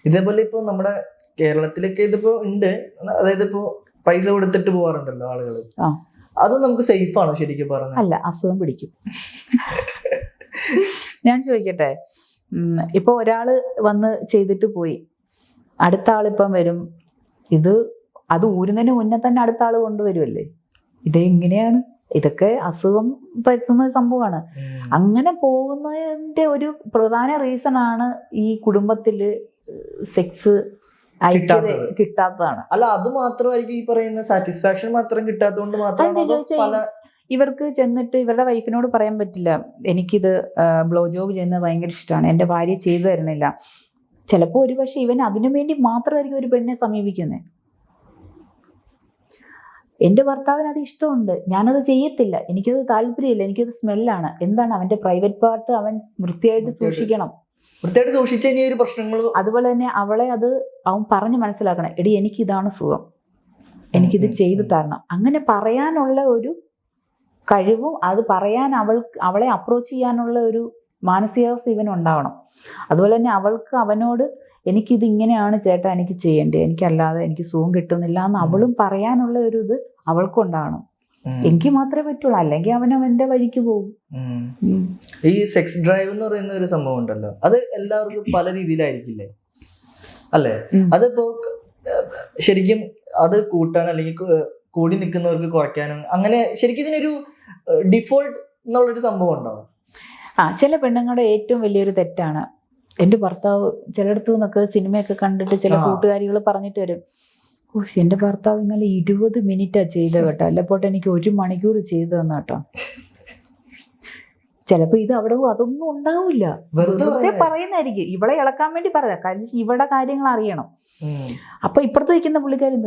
ഇതേപോലെ ഇപ്പൊ നമ്മുടെ കേരളത്തിലൊക്കെ ഇതിപ്പോ ഉണ്ട്, അതായത് ഇപ്പൊ പൈസ കൊടുത്തിട്ട് പോവാറുണ്ടല്ലോ ആളുകൾ, അത് നമുക്ക് സേഫ് ആണോ ശരിക്കും പറഞ്ഞാൽ? അല്ല, അസുഖം പിടിക്കും. ഞാൻ ചോദിക്കട്ടെ, ഇപ്പൊ ഒരാള് വന്ന് ചെയ്തിട്ട് പോയി, അടുത്ത ആളിപ്പം വരും, അത് ഊരുന്നതിന് മുന്നേ തന്നെ അടുത്ത ആള് കൊണ്ടുവരുമല്ലേ? ഇതെങ്ങനെയാണ്? ഇതൊക്കെ അസുഖം പറ്റുന്ന സംഭവമാണ്. അങ്ങനെ പോകുന്നതിന്റെ ഒരു പ്രധാന റീസൺ ആണ് ഈ കുടുംബത്തില് സെക്സ് കിട്ടാത്തതാണ്. അല്ല, അത് മാത്രമായിരിക്കും ഈ പറയുന്ന സാറ്റിസ്ഫാക്ഷൻ മാത്രം കിട്ടാത്തതുകൊണ്ട് മാത്രം ഇവർക്ക് ചെന്നിട്ട് ഇവരുടെ വൈഫിനോട് പറയാൻ പറ്റില്ല, എനിക്കിത് ബ്ലോ ജോബ് ചെയ്യുന്നത് ഭയങ്കര ഇഷ്ടമാണ്, എൻ്റെ ഭാര്യ ചെയ്തു തരണില്ല. ചിലപ്പോൾ ഒരു പക്ഷെ ഇവൻ അതിനു വേണ്ടി മാത്രമായിരിക്കും ഒരു പെണ്ണിനെ സമീപിക്കുന്നത്. എൻ്റെ ഭർത്താവിന് അത് ഇഷ്ടമുണ്ട്, ഞാനത് ചെയ്യത്തില്ല, എനിക്കത് താല്പര്യമില്ല, എനിക്കത് സ്മെല്ലാണ്. എന്താണ് അവൻ്റെ പ്രൈവറ്റ് പാർട്ട് അവൻ വൃത്തിയായിട്ട് സൂക്ഷിക്കണം. വൃത്തിയായിട്ട് സൂക്ഷിച്ചു കഴിഞ്ഞാൽ ഒരു പ്രശ്നങ്ങൾ. അതുപോലെ തന്നെ അവളെ അവൻ പറഞ്ഞ് മനസ്സിലാക്കണം, എടി എനിക്കിതാണ് സുഖം, എനിക്കിത് ചെയ്തു തരണം. അങ്ങനെ പറയാനുള്ള ഒരു കഴിവും അത് പറയാൻ അവളെ അപ്രോച്ച് ചെയ്യാനുള്ള ഒരു മാനസികാവസ്ഥ ഇവനുണ്ടാവണം. അതുപോലെ തന്നെ അവൾക്ക് അവനോട് എനിക്കിത് ഇങ്ങനെയാണ് ചേട്ടാ എനിക്ക് ചെയ്യേണ്ടത്, എനിക്കല്ലാതെ എനിക്ക് സുഖം കിട്ടുന്നില്ല എന്ന് അവളും പറയാനുള്ള ഒരു ഇത് അവൾക്കുണ്ടാവണം. എനിക്ക് മാത്രമേ പറ്റുള്ളൂ, അല്ലെങ്കിൽ അവൻ്റെ വഴിക്ക് പോകും. ഈ സെക്സ് ഡ്രൈവ് എന്ന് പറയുന്ന ഒരു സംഭവം ഉണ്ടല്ലോ, അത് എല്ലാവർക്കും പല രീതിയിലായിരിക്കില്ലേ അല്ലേ? അതിപ്പോ ശരിക്കും അത് കൂട്ടാൻ അല്ലെങ്കിൽ കൂടി നിൽക്കുന്നവർക്ക് കുറയ്ക്കാനും അങ്ങനെ ശരിക്കും ഇതിനൊരു ഡിഫോൾട്ട് എന്നുള്ളൊരു സംഭവം ഉണ്ടാവും. ചില പെണ്ണുങ്ങളുടെ ഏറ്റവും വലിയൊരു തെറ്റാണ്, എൻ്റെ ഭർത്താവ് ചിലയിടത്തു നിന്നൊക്കെ സിനിമയൊക്കെ കണ്ടിട്ട് ചില കൂട്ടുകാരികൾ പറഞ്ഞിട്ട് വരും, ഓ എൻ്റെ ഭർത്താവ് ഇന്നലെ 20 മിനിറ്റാണ് ചെയ്തത് കേട്ടോ, അല്ലപ്പോട്ടെ എനിക്ക് 1 മണിക്കൂർ ചെയ്തു തന്നു കേട്ടോ. ചിലപ്പോ ഇത് അവിടെ അതൊന്നും ഉണ്ടാവില്ല, വെറുതെ പറയുന്നതായിരിക്കും, ഇവളെ ഇളക്കാൻ വേണ്ടി പറയാം, കാരണം ഇവിടെ കാര്യങ്ങൾ അറിയണം. അപ്പൊ ഇപ്പുറത്ത് നിൽക്കുന്ന പുള്ളിക്കാരി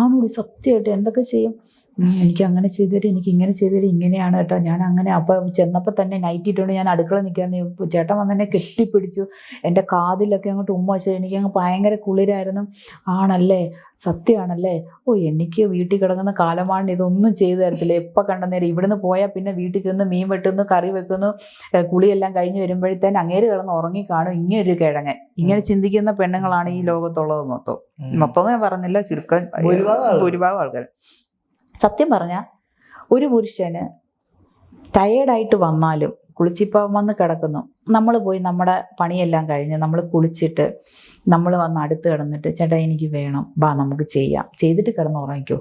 ആണോടി സത്യമായിട്ട് എന്തൊക്കെ ചെയ്യും, എനിക്ക് അങ്ങനെ ചെയ്തു തരും, എനിക്ക് ഇങ്ങനെ ചെയ്തു തരും, ഇങ്ങനെയാണ് കേട്ടോ ഞാൻ അങ്ങനെ. അപ്പം ചെന്നപ്പോൾ തന്നെ നൈറ്റ് ഇട്ടുകൊണ്ട് ഞാൻ അടുക്കള നിൽക്കാന്ന് ചേട്ടൻ വന്നെന്നെ കെട്ടിപ്പിടിച്ചു, എൻ്റെ കാതിലൊക്കെ അങ്ങോട്ട് ഉമ്മ വെച്ചാൽ എനിക്കങ്ങ് ഭയങ്കര കുളിരായിരുന്നു. ആണല്ലേ, സത്യമാണല്ലേ, ഓ എനിക്ക് വീട്ടിൽ കിടക്കുന്ന കാലമാണ് ഇതൊന്നും ചെയ്തു തരത്തില്ല, എപ്പോൾ കണ്ടെന്നേരം ഇവിടുന്ന് പോയാൽ പിന്നെ വീട്ടിൽ ചെന്ന് മീൻ വെട്ടുന്നു, കറി വെക്കുന്നു, കുളിയെല്ലാം കഴിഞ്ഞ് വരുമ്പോഴത്തേന് അങ്ങേര് കിടന്ന് ഉറങ്ങിക്കാണും, ഇങ്ങനൊരു കിഴങ്ങൻ. ഇങ്ങനെ ചിന്തിക്കുന്ന പെണ്ണുങ്ങളാണ് ഈ ലോകത്തുള്ളത് മൊത്തം ഞാൻ പറഞ്ഞില്ല, ചുരുക്കം ഭൂരിഭാഗം ആൾക്കാർ. സത്യം പറഞ്ഞാൽ ഒരു പുരുഷന് ടയേർഡായിട്ട് വന്നാലും കുളിച്ചിപ്പം വന്ന് കിടക്കുന്നു, നമ്മൾ പോയി നമ്മുടെ പണിയെല്ലാം കഴിഞ്ഞ് നമ്മൾ കുളിച്ചിട്ട് നമ്മൾ വന്ന് അടുത്ത് കിടന്നിട്ട് ചേട്ടാ എനിക്ക് വേണം, ബാ നമുക്ക് ചെയ്യാം, ചെയ്തിട്ട് കിടന്ന് ഉറങ്ങിക്കോ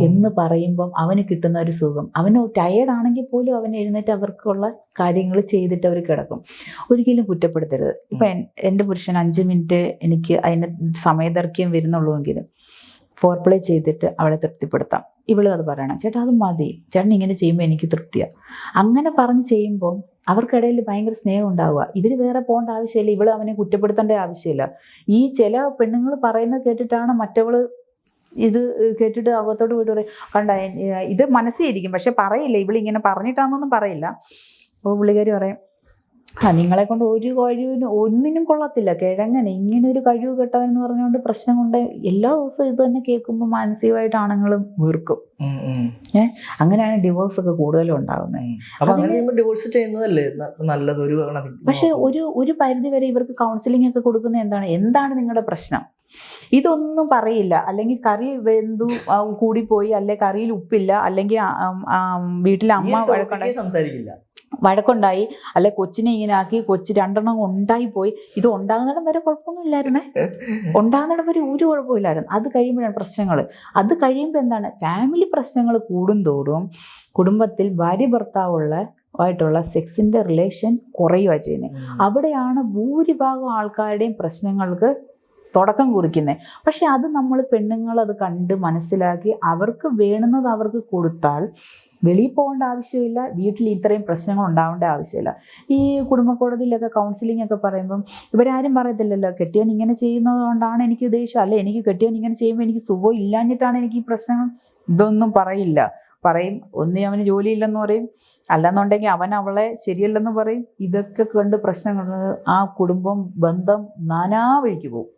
എന്ന് പറയുമ്പം അവന് കിട്ടുന്ന ഒരു സുഖം. അവന് ടയേർഡാണെങ്കിൽ പോലും അവൻ എഴുന്നേറ്റ് അവർക്കുള്ള കാര്യങ്ങൾ ചെയ്തിട്ട് അവർ കിടക്കും. ഒരിക്കലും കുറ്റപ്പെടുത്തരുത്. ഇപ്പം എൻ്റെ പുരുഷൻ 5 മിനിറ്റ് എനിക്ക് അതിന് സമയദൈർഘ്യം വരുന്നുള്ളൂവെങ്കിലും ഫോർപ്ലേ ചെയ്തിട്ട് അവളെ തൃപ്തിപ്പെടുത്താം. ഇവള് അത് പറയണം, ചേട്ടാ അത് മതി, ചേട്ടൻ ഇങ്ങനെ ചെയ്യുമ്പോൾ എനിക്ക് തൃപ്തിയാണ്. അങ്ങനെ പറഞ്ഞ് ചെയ്യുമ്പോൾ അവർക്കിടയിൽ ഭയങ്കര സ്നേഹം ഉണ്ടാവുക. ഇവർ വേറെ പോകേണ്ട ആവശ്യമില്ല, ഇവള് അവനെ കുറ്റപ്പെടുത്തേണ്ട ആവശ്യമില്ല. ഈ ചില പെണ്ണുങ്ങൾ പറയുന്നത് കേട്ടിട്ടാണ് മറ്റവള് ഇത് കേട്ടിട്ട് അകത്തോട്ട് പോയിട്ട് പറയും, കണ്ട ഇത് മനസ്സിലിരിക്കും പക്ഷെ പറയില്ല, ഇവളിങ്ങനെ പറഞ്ഞിട്ടാണെന്നൊന്നും പറയില്ല. അപ്പോൾ പുള്ളിക്കാരി പറയും, നിങ്ങളെ കൊണ്ട് ഒരു കഴിവിനും ഒന്നിനും കൊള്ളത്തില്ല, കിഴങ്ങനെ ഇങ്ങനെ ഒരു കഴിവ് കെട്ടവെന്ന് പറഞ്ഞുകൊണ്ട് പ്രശ്നം കൊണ്ട് എല്ലാ ദിവസവും ഇത് തന്നെ കേൾക്കുമ്പോൾ മാനസികമായിട്ട് ആണുങ്ങളും വീർക്കും. അങ്ങനെയാണ് ഡിവോഴ്സ് ഒക്കെ കൂടുതലും ഉണ്ടാകുന്നത്. പക്ഷെ ഒരു പരിധി വരെ ഇവർക്ക് കൗൺസിലിംഗ് ഒക്കെ കൊടുക്കുന്നത് എന്താണ് നിങ്ങളുടെ പ്രശ്നം, ഇതൊന്നും പറയില്ല. അല്ലെങ്കിൽ കറി വെന്തു കൂടിപ്പോയി, അല്ലെങ്കിൽ കറിയിൽ ഉപ്പില്ല, അല്ലെങ്കിൽ വീട്ടിലെ അമ്മ വഴക്കുണ്ടായി, അല്ലെ കൊച്ചിനെ ഇങ്ങനെ ആക്കി, കൊച്ച് 2 എണ്ണം ഉണ്ടായിപ്പോയി. ഇത് ഉണ്ടാകുന്നിടം വരെ കുഴപ്പമൊന്നും ഇല്ലായിരുന്നേ, ഉണ്ടാകുന്നിടം വരെ ഒരു കുഴപ്പമില്ലായിരുന്നു. അത് കഴിയുമ്പോഴാണ് പ്രശ്നങ്ങൾ. അത് കഴിയുമ്പോൾ എന്താണ്, ഫാമിലി പ്രശ്നങ്ങൾ കൂടുന്തോറും കുടുംബത്തിൽ ഭാര്യ ഭർത്താവുമായിട്ടുള്ള സെക്സിൻ്റെ റിലേഷൻ കുറയുക ചെയ്യുന്നത്. അവിടെയാണ് ഭൂരിഭാഗം ആൾക്കാരുടെയും പ്രശ്നങ്ങൾക്ക് തുടക്കം കുറിക്കുന്നത്. പക്ഷെ അത് നമ്മൾ പെണ്ണുങ്ങൾ അത് കണ്ട് മനസ്സിലാക്കി അവർക്ക് വേണ്ടുന്നത് അവർക്ക് കൊടുത്താൽ വെളിയിൽ പോകേണ്ട ആവശ്യമില്ല, വീട്ടിൽ ഇത്രയും പ്രശ്നങ്ങൾ ഉണ്ടാവേണ്ട ആവശ്യമില്ല. ഈ കുടുംബ കോടതിയിലൊക്കെ കൗൺസിലിംഗ് ഒക്കെ പറയുമ്പം ഇവരാരും പറയത്തില്ലല്ലോ, കെട്ടിയവൻ ഇങ്ങനെ ചെയ്യുന്നത് കൊണ്ടാണ് എനിക്ക് ദേഷ്യം, അല്ലെ എനിക്ക് കെട്ടിയവൻ ഇങ്ങനെ ചെയ്യുമ്പോൾ എനിക്ക് സുഖം ഇല്ലാഞ്ഞിട്ടാണ് എനിക്ക് ഈ പ്രശ്നങ്ങൾ. ഇതൊന്നും പറയും ഒന്നീ അവന് ജോലിയില്ലെന്ന് പറയും, അല്ലെന്നുണ്ടെങ്കിൽ അവൻ അവളെ ശരിയല്ലെന്ന് പറയും. ഇതൊക്കെ കണ്ട് പ്രശ്നങ്ങൾ ആ കുടുംബം ബന്ധം നാനാ വഴിക്ക് പോകും.